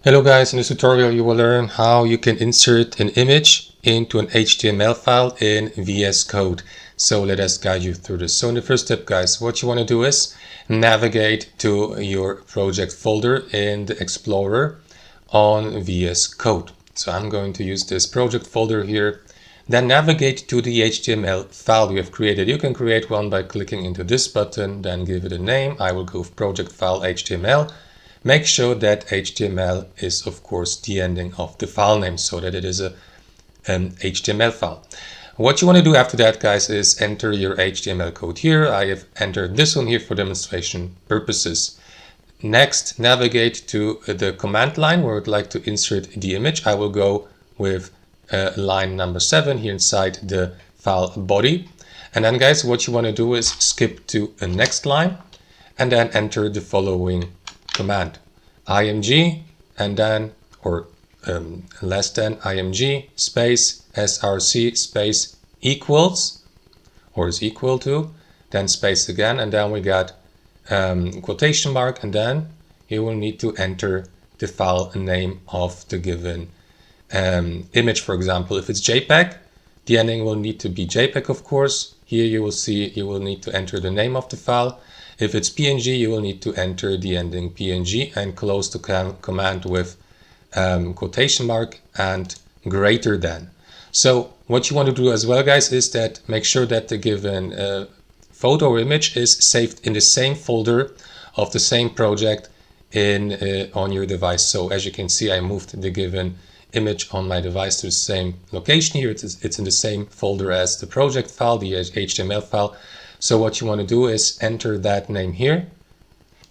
Hello guys, in this tutorial you will learn how you can insert an image into an HTML file in VS Code. So let us guide you through this. So in the first step guys, what you want to do is navigate to your project folder in the Explorer on VS Code. So I'm going to use this project folder here. Then navigate to the HTML file you have created. You can create one by clicking into this button, then give it a name. I will go with project file HTML. Make sure that HTML is of course the ending of the file name so that it is an HTML file. What you want to do after that guys is enter your HTML code here. I have entered this one here for demonstration purposes. Next, navigate to the command line where I'd like to insert the image. I will go with line number 7 here inside the file body. And then guys, what you want to do is skip to the next line and then enter the following command: img and then less than img space src space equals or is equal to, then space again, and then we got quotation mark, and then you will need to enter the file name of the given image. For example, if it's JPEG, the ending will need to be JPEG, of course. Here you will see you will need to enter the name of the file. If it's PNG, you will need to enter the ending PNG and close the command with quotation mark and greater than. So what you want to do as well, guys, is that make sure that the given photo or image is saved in the same folder of the same project on your device. So as you can see, I moved the given image on my device to the same location here. It's in the same folder as the project file, the HTML file. So what you want to do is enter that name here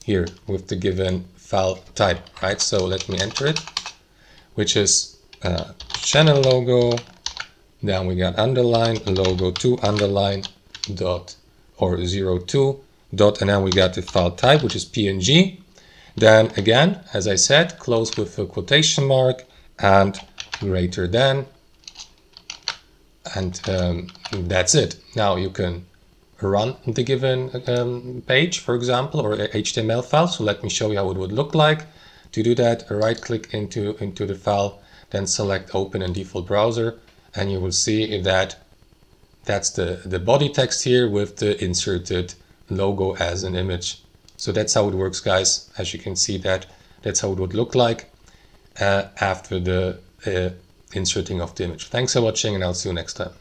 with the given file type, right? So let me enter it, which is channel logo. Then we got underline logo 2 underline dot or 02 dot, and then we got the file type, which is PNG. Then again, as I said, close with a quotation mark and greater than, and that's it. Now you can run the given page, for example, or HTML file. So let me show you how it would look like. To do that, right click into the file, then select open in default browser, and you will see that that's the body text here with the inserted logo as an image. So that's how it works, guys. As you can see, that's how it would look like after the inserting of the image. Thanks for watching, and I'll see you next time.